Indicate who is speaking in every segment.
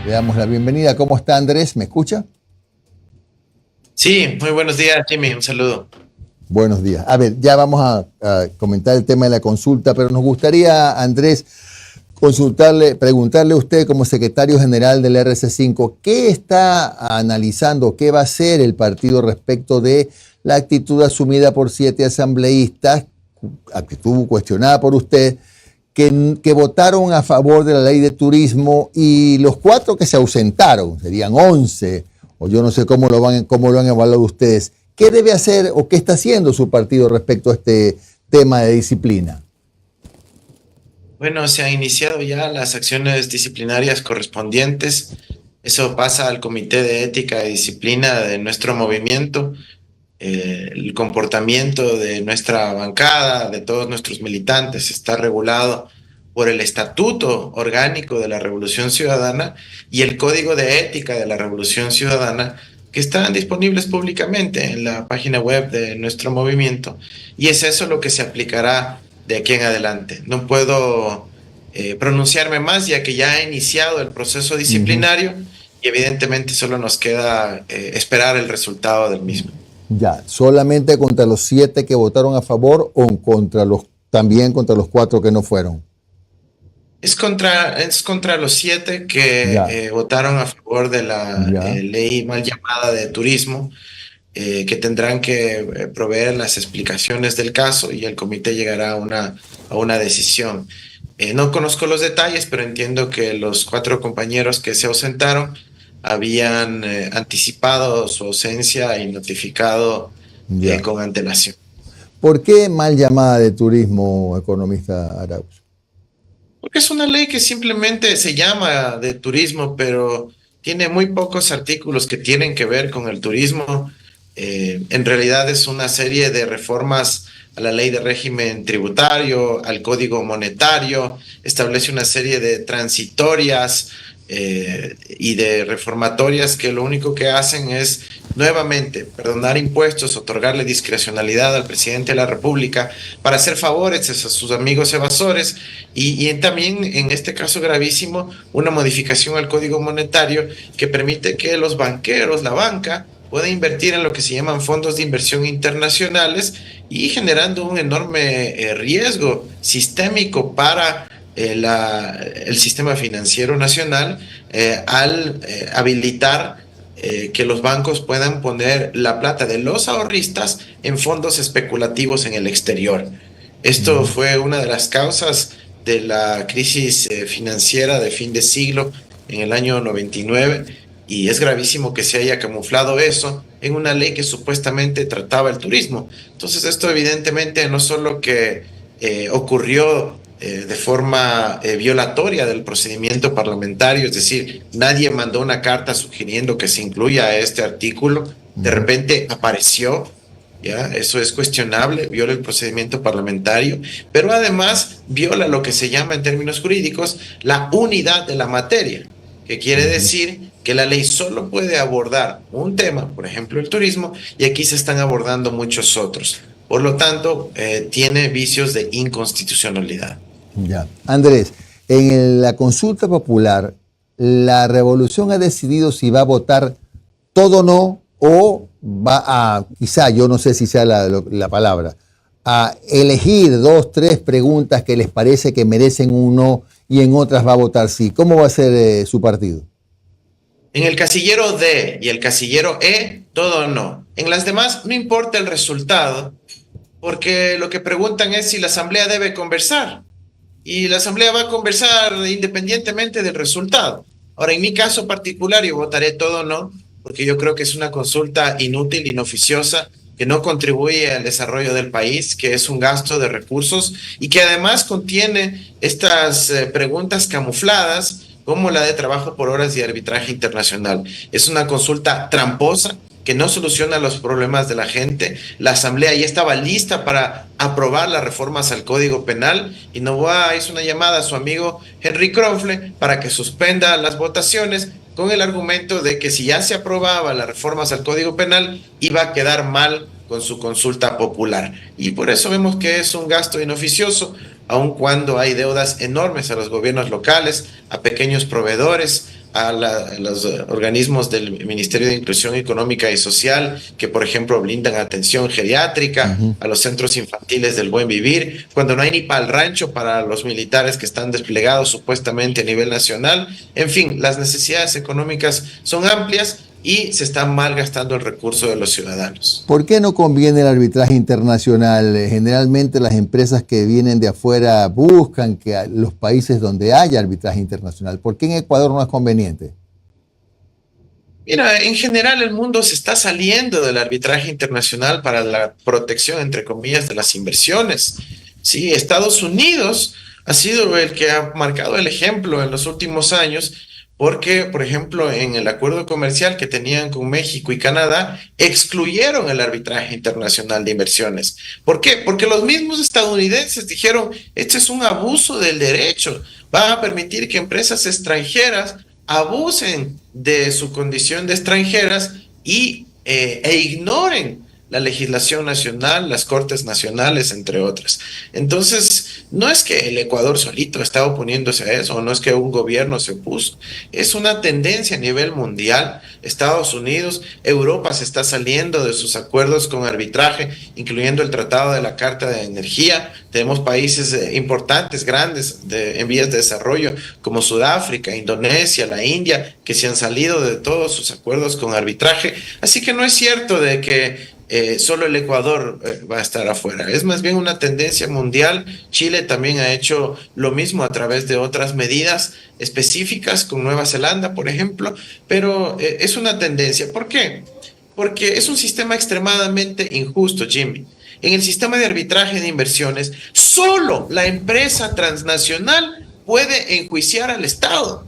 Speaker 1: Le damos la bienvenida. ¿Cómo está Andrés? ¿Me escucha?
Speaker 2: Sí, muy buenos días, Jimmy. Un saludo.
Speaker 1: Buenos días. A ver, ya vamos a comentar el tema de la consulta, pero nos gustaría, Andrés, preguntarle a usted como secretario general del RC5, ¿qué está analizando, qué va a hacer el partido respecto de la actitud asumida por 7 asambleístas, actitud cuestionada por usted, que votaron a favor de la ley de turismo y los 4 que se ausentaron, serían 11, o yo no sé cómo lo han evaluado ustedes? ¿Qué debe hacer o qué está haciendo su partido respecto a este tema de disciplina?
Speaker 2: Bueno, se han iniciado ya las acciones disciplinarias correspondientes. Eso pasa al Comité de Ética y Disciplina de nuestro movimiento. El comportamiento de nuestra bancada, de todos nuestros militantes, está regulado por el Estatuto Orgánico de la Revolución Ciudadana y el Código de Ética de la Revolución Ciudadana, que están disponibles públicamente en la página web de nuestro movimiento. Y es eso lo que se aplicará de aquí en adelante. No puedo pronunciarme más, ya que ya ha iniciado el proceso disciplinario y evidentemente solo nos queda esperar el resultado del mismo.
Speaker 1: Ya, ¿solamente contra los 7 que votaron a favor o también contra los 4 que no fueron?
Speaker 2: Es contra los 7 que votaron a favor de la ley mal llamada de turismo, que tendrán que proveer las explicaciones del caso y el comité llegará a una decisión. No conozco los detalles, pero entiendo que los 4 compañeros que se ausentaron habían anticipado su ausencia y notificado con antelación.
Speaker 1: ¿Por qué mal llamada de turismo, economista Arauz?
Speaker 2: Porque es una ley que simplemente se llama de turismo, pero tiene muy pocos artículos que tienen que ver con el turismo. En realidad es una serie de reformas a la ley de régimen tributario, al código monetario, establece una serie de transitorias y de reformatorias que lo único que hacen es nuevamente perdonar impuestos, otorgarle discrecionalidad al presidente de la República para hacer favores a sus amigos evasores y también, en este caso gravísimo, una modificación al código monetario que permite que los banqueros, la banca, pueda invertir en lo que se llaman fondos de inversión internacionales y generando un enorme riesgo sistémico para el sistema financiero nacional al habilitar que los bancos puedan poner la plata de los ahorristas en fondos especulativos en el exterior. Esto fue una de las causas de la crisis financiera de fin de siglo en el año 99 y es gravísimo que se haya camuflado eso en una ley que supuestamente trataba el turismo. Entonces esto evidentemente no solo que ocurrió de forma violatoria del procedimiento parlamentario, es decir, nadie mandó una carta sugiriendo que se incluya este artículo, de repente apareció, ¿ya? Eso es cuestionable, viola el procedimiento parlamentario, pero además viola lo que se llama en términos jurídicos la unidad de la materia, que quiere decir que la ley solo puede abordar un tema, por ejemplo el turismo, y aquí se están abordando muchos otros. Por lo tanto, tiene vicios de inconstitucionalidad.
Speaker 1: Ya. Andrés, en la consulta popular, la Revolución ha decidido si va a votar todo no o va a, quizá, yo no sé si sea la palabra, a elegir 2, 3 preguntas que les parece que merecen un no y en otras va a votar sí. ¿Cómo va a ser su partido?
Speaker 2: En el casillero D y el casillero E, todo no. En las demás no importa el resultado, porque lo que preguntan es si la asamblea debe conversar. Y la asamblea va a conversar independientemente del resultado. Ahora, en mi caso particular, yo votaré todo no, porque yo creo que es una consulta inútil, inoficiosa, que no contribuye al desarrollo del país, que es un gasto de recursos y que además contiene estas preguntas camufladas como la de trabajo por horas y arbitraje internacional. Es una consulta tramposa que no soluciona los problemas de la gente. La asamblea ya estaba lista para aprobar las reformas al Código Penal y Noboa hizo una llamada a su amigo Henry Krofle para que suspenda las votaciones con el argumento de que si ya se aprobaba las reformas al Código Penal iba a quedar mal con su consulta popular. Y por eso vemos que es un gasto inoficioso, aun cuando hay deudas enormes a los gobiernos locales, a pequeños proveedores, a los organismos del Ministerio de Inclusión Económica y Social, que por ejemplo brindan atención geriátrica, a los centros infantiles del buen vivir, cuando no hay ni para el rancho para los militares que están desplegados supuestamente a nivel nacional. En fin, las necesidades económicas son amplias y se está malgastando el recurso de los ciudadanos.
Speaker 1: ¿Por qué no conviene el arbitraje internacional? Generalmente las empresas que vienen de afuera buscan que los países donde haya arbitraje internacional. ¿Por qué en Ecuador no es conveniente?
Speaker 2: Mira, en general el mundo se está saliendo del arbitraje internacional para la protección, entre comillas, de las inversiones. Sí, Estados Unidos ha sido el que ha marcado el ejemplo en los últimos años, porque, por ejemplo, en el acuerdo comercial que tenían con México y Canadá, excluyeron el arbitraje internacional de inversiones. ¿Por qué? Porque los mismos estadounidenses dijeron, este es un abuso del derecho, va a permitir que empresas extranjeras abusen de su condición de extranjeras e ignoren la legislación nacional, las cortes nacionales, entre otras. Entonces, no es que el Ecuador solito está oponiéndose a eso, no es que un gobierno se opuso, es una tendencia a nivel mundial. Estados Unidos, Europa se está saliendo de sus acuerdos con arbitraje, incluyendo el Tratado de la Carta de Energía. Tenemos países importantes, grandes, en vías de desarrollo, como Sudáfrica, Indonesia, la India, que se han salido de todos sus acuerdos con arbitraje. Así que no es cierto de que solo el Ecuador va a estar afuera. Es más bien una tendencia mundial. Chile también ha hecho lo mismo a través de otras medidas específicas con Nueva Zelanda, por ejemplo, pero es una tendencia. ¿Por qué? Porque es un sistema extremadamente injusto, Jimmy. En el sistema de arbitraje de inversiones, solo la empresa transnacional puede enjuiciar al Estado.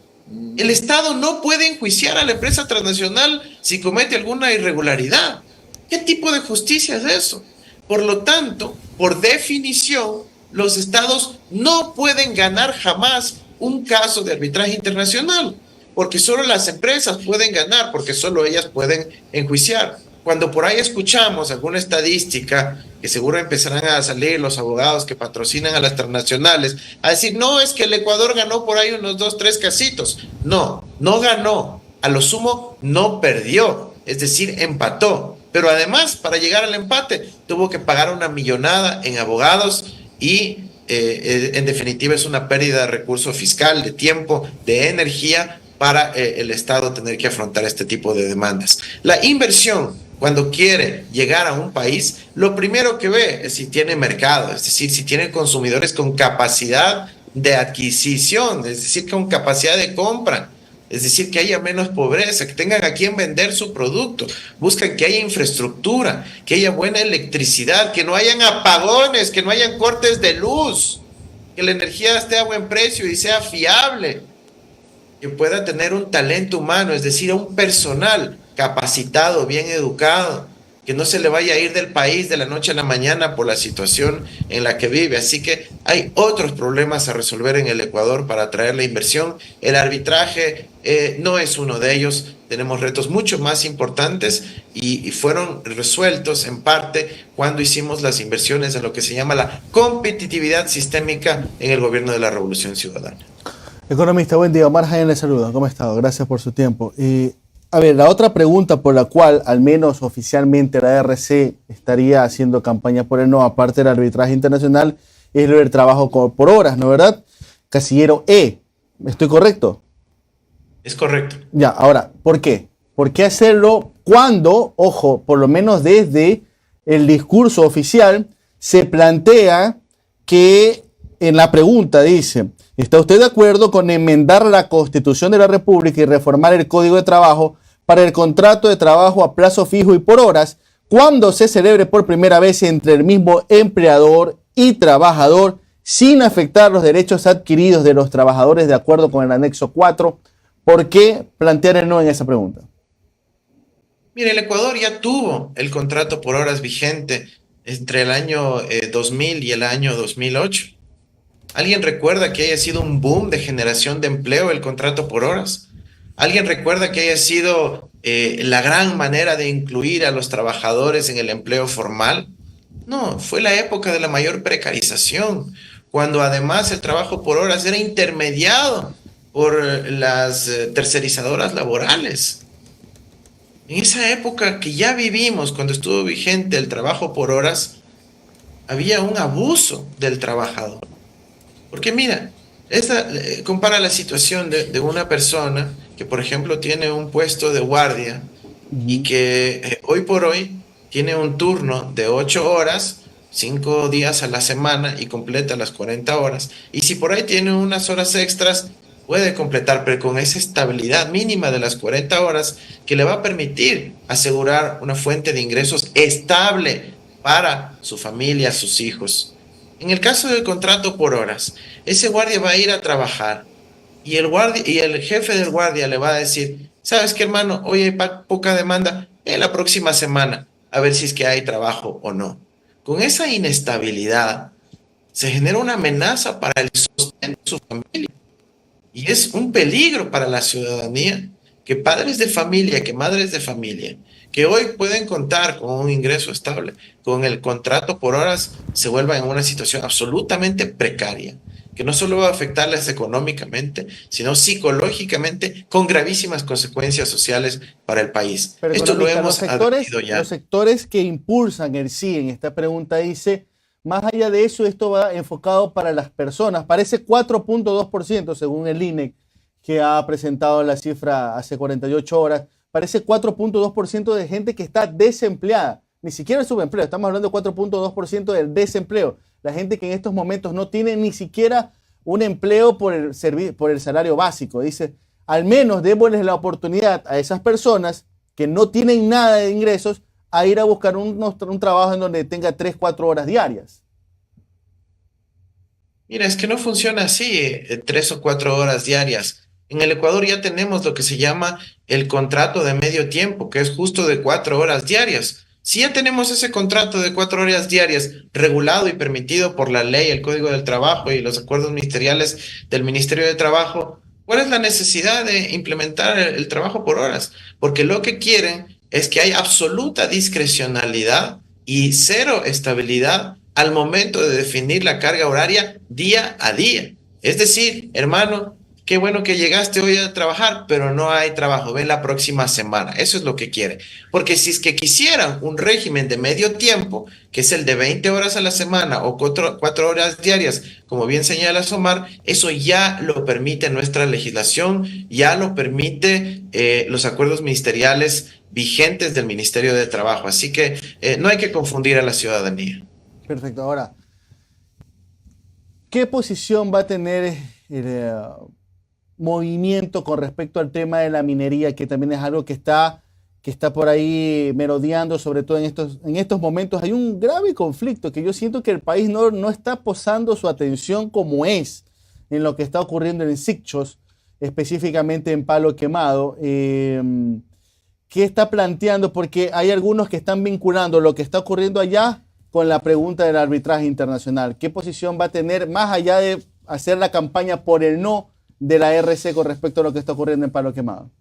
Speaker 2: El Estado no puede enjuiciar a la empresa transnacional si comete alguna irregularidad. ¿Qué tipo de justicia es eso? Por lo tanto, por definición, los estados no pueden ganar jamás un caso de arbitraje internacional, porque solo las empresas pueden ganar, porque solo ellas pueden enjuiciar. Cuando por ahí escuchamos alguna estadística, que seguro empezarán a salir los abogados que patrocinan a las transnacionales, a decir, no, es que el Ecuador ganó por ahí unos 2, 3 casitos. No, no ganó. A lo sumo, no perdió, es decir, empató. Pero además, para llegar al empate, tuvo que pagar una millonada en abogados y, en definitiva, es una pérdida de recurso fiscal, de tiempo, de energía para el Estado tener que afrontar este tipo de demandas. La inversión, cuando quiere llegar a un país, lo primero que ve es si tiene mercado, es decir, si tiene consumidores con capacidad de adquisición, es decir, con capacidad de compra. Es decir, que haya menos pobreza, que tengan a quien vender su producto. Buscan que haya infraestructura, que haya buena electricidad, que no hayan apagones, que no hayan cortes de luz, que la energía esté a buen precio y sea fiable, que pueda tener un talento humano, es decir, a un personal capacitado, bien educado, que no se le vaya a ir del país de la noche a la mañana por la situación en la que vive. Así que hay otros problemas a resolver en el Ecuador para atraer la inversión. El arbitraje no es uno de ellos. Tenemos retos mucho más importantes y fueron resueltos en parte cuando hicimos las inversiones en lo que se llama la competitividad sistémica en el gobierno de la Revolución Ciudadana.
Speaker 3: Economista, buen día. Omar Jaén le saluda. ¿Cómo ha estado? Gracias por su tiempo. A ver, la otra pregunta por la cual, al menos oficialmente, la RC estaría haciendo campaña por el no, aparte del arbitraje internacional, es lo del trabajo por horas, ¿no, verdad? Casillero E. ¿Estoy correcto?
Speaker 2: Es correcto.
Speaker 3: Ya, ahora, ¿por qué? ¿Por qué hacerlo cuando, ojo, por lo menos desde el discurso oficial, se plantea que en la pregunta dice, ¿está usted de acuerdo con enmendar la Constitución de la República y reformar el Código de Trabajo para el contrato de trabajo a plazo fijo y por horas cuando se celebre por primera vez entre el mismo empleador y trabajador sin afectar los derechos adquiridos de los trabajadores de acuerdo con el anexo 4? ¿Por qué plantear el no en esa pregunta?
Speaker 2: Mire, el Ecuador ya tuvo el contrato por horas vigente entre el año 2000 y el año 2008. ¿Alguien recuerda que haya sido un boom de generación de empleo el contrato por horas? ¿Alguien recuerda que haya sido la gran manera de incluir a los trabajadores en el empleo formal? No, fue la época de la mayor precarización, cuando además el trabajo por horas era intermediado por las tercerizadoras laborales. En esa época que ya vivimos, cuando estuvo vigente el trabajo por horas, había un abuso del trabajador. Porque mira, compara la situación de una persona que, por ejemplo, tiene un puesto de guardia y que hoy por hoy tiene un turno de 8 horas, 5 días a la semana y completa las 40 horas. Y si por ahí tiene unas horas extras, puede completar, pero con esa estabilidad mínima de las 40 horas que le va a permitir asegurar una fuente de ingresos estable para su familia, sus hijos. En el caso del contrato por horas, ese guardia va a ir a trabajar y el jefe del guardia le va a decir, ¿sabes qué, hermano? Hoy hay poca demanda, en la próxima semana, a ver si es que hay trabajo o no. Con esa inestabilidad se genera una amenaza para el sostén de su familia y es un peligro para la ciudadanía que padres de familia, que madres de familia, que hoy pueden contar con un ingreso estable, con el contrato por horas, se vuelvan en una situación absolutamente precaria, que no solo va a afectarles económicamente, sino psicológicamente, con gravísimas consecuencias sociales para el país.
Speaker 3: Pero
Speaker 2: Esto lo hemos
Speaker 3: sectores,
Speaker 2: advertido ya.
Speaker 3: los sectores que impulsan el sí en esta pregunta dice, más allá de eso, esto va enfocado para las personas. Parece 4.2% según el INEC, que ha presentado la cifra hace 48 horas. Parece 4.2% de gente que está desempleada. Ni siquiera el subempleo, estamos hablando de 4.2% del desempleo. La gente que en estos momentos no tiene ni siquiera un empleo por el salario básico. Dice, al menos démosles la oportunidad a esas personas que no tienen nada de ingresos a ir a buscar un trabajo en donde tenga 3, 4 horas diarias.
Speaker 2: Mira, es que no funciona así, 3 o 4 horas diarias. En el Ecuador ya tenemos lo que se llama el contrato de medio tiempo, que es justo de 4 horas diarias. Si ya tenemos ese contrato de 4 horas diarias regulado y permitido por la ley, el Código del Trabajo y los acuerdos ministeriales del Ministerio de Trabajo, ¿cuál es la necesidad de implementar el trabajo por horas? Porque lo que quieren es que haya absoluta discrecionalidad y cero estabilidad al momento de definir la carga horaria día a día. Es decir, hermano, qué bueno que llegaste hoy a trabajar, pero no hay trabajo, ven la próxima semana. Eso es lo que quiere. Porque si es que quisieran un régimen de medio tiempo, que es el de 20 horas a la semana o 4 horas diarias, como bien señala Omar, eso ya lo permite nuestra legislación, ya lo permite los acuerdos ministeriales vigentes del Ministerio de Trabajo. Así que no hay que confundir a la ciudadanía.
Speaker 3: Perfecto. Ahora, ¿qué posición va a tener el movimiento con respecto al tema de la minería, que también es algo que está por ahí merodeando, sobre todo en estos momentos? Hay un grave conflicto que yo siento que el país no está posando su atención como es en lo que está ocurriendo en Sicchos, específicamente en Palo Quemado. ¿Qué está planteando? Porque hay algunos que están vinculando lo que está ocurriendo allá con la pregunta del arbitraje internacional. ¿Qué posición va a tener más allá de hacer la campaña por el no de la RC con respecto a lo que está ocurriendo en Palo Quemado?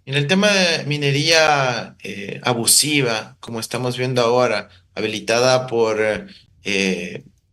Speaker 2: En el tema de minería abusiva, como estamos viendo ahora, habilitada por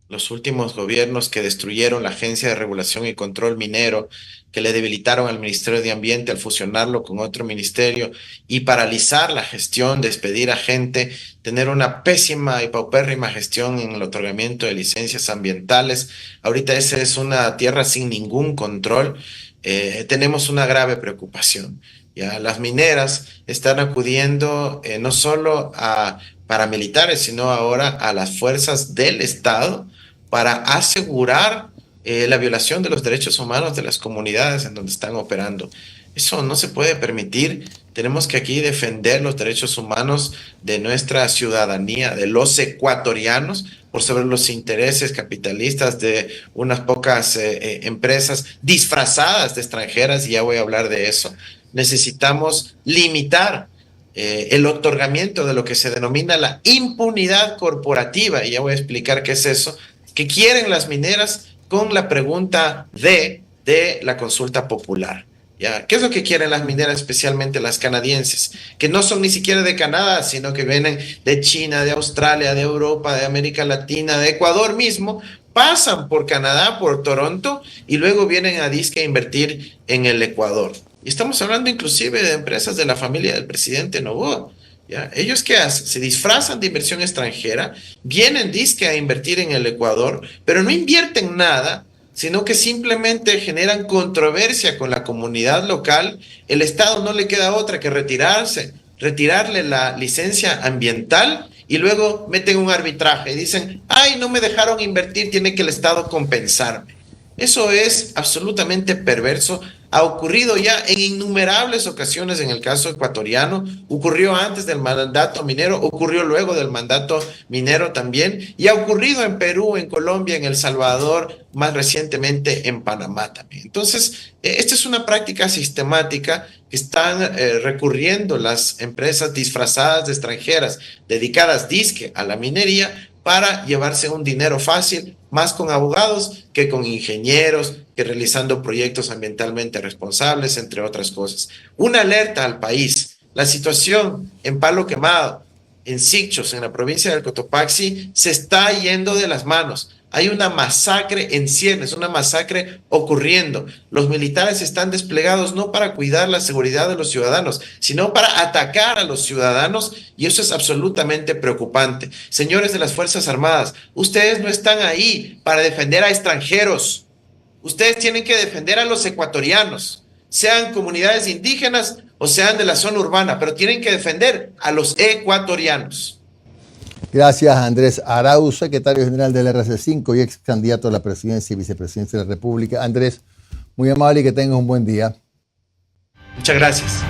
Speaker 2: los últimos gobiernos que destruyeron la Agencia de Regulación y Control Minero, que le debilitaron al Ministerio de Ambiente al fusionarlo con otro ministerio y paralizar la gestión, despedir a gente, tener una pésima y paupérrima gestión en el otorgamiento de licencias ambientales. Ahorita esa es una tierra sin ningún control. Tenemos una grave preocupación. Ya, las mineras están acudiendo no solo a paramilitares, sino ahora a las fuerzas del Estado para asegurar la violación de los derechos humanos de las comunidades en donde están operando. Eso no se puede permitir. Tenemos que aquí defender los derechos humanos de nuestra ciudadanía, de los ecuatorianos, por sobre los intereses capitalistas de unas pocas empresas disfrazadas de extranjeras, y ya voy a hablar de eso. Necesitamos limitar el otorgamiento de lo que se denomina la impunidad corporativa, y ya voy a explicar qué es eso, que quieren las mineras con la pregunta de la consulta popular. ¿Ya? ¿Qué es lo que quieren las mineras, especialmente las canadienses? Que no son ni siquiera de Canadá, sino que vienen de China, de Australia, de Europa, de América Latina, de Ecuador mismo, pasan por Canadá, por Toronto, y luego vienen a disque a invertir en el Ecuador. Y estamos hablando inclusive de empresas de la familia del presidente Noboa. ¿Ya? ¿Ellos qué hacen? Se disfrazan de inversión extranjera, vienen disque a invertir en el Ecuador, pero no invierten nada, sino que simplemente generan controversia con la comunidad local. El Estado no le queda otra que retirarle la licencia ambiental y luego meten un arbitraje y dicen, ay, no me dejaron invertir, tiene que el Estado compensarme. Eso es absolutamente perverso. Ha ocurrido ya en innumerables ocasiones en el caso ecuatoriano, ocurrió antes del mandato minero, ocurrió luego del mandato minero también, y ha ocurrido en Perú, en Colombia, en El Salvador, más recientemente en Panamá también. Entonces, esta es una práctica sistemática que están recurriendo las empresas disfrazadas de extranjeras, dedicadas disque a la minería, para llevarse un dinero fácil, más con abogados que con ingenieros, que realizando proyectos ambientalmente responsables, entre otras cosas. Una alerta al país. La situación en Palo Quemado, en Sichos, en la provincia del Cotopaxi, se está yendo de las manos. Hay una masacre en ciernes, una masacre ocurriendo. Los militares están desplegados no para cuidar la seguridad de los ciudadanos, sino para atacar a los ciudadanos, y eso es absolutamente preocupante. Señores de las Fuerzas Armadas, ustedes no están ahí para defender a extranjeros. Ustedes tienen que defender a los ecuatorianos, sean comunidades indígenas o sean de la zona urbana, pero tienen que defender a los ecuatorianos.
Speaker 1: Gracias, Andrés Arauz, secretario general del RC5 y ex candidato a la presidencia y vicepresidencia de la República. Andrés, muy amable y que tengas un buen día.
Speaker 2: Muchas gracias.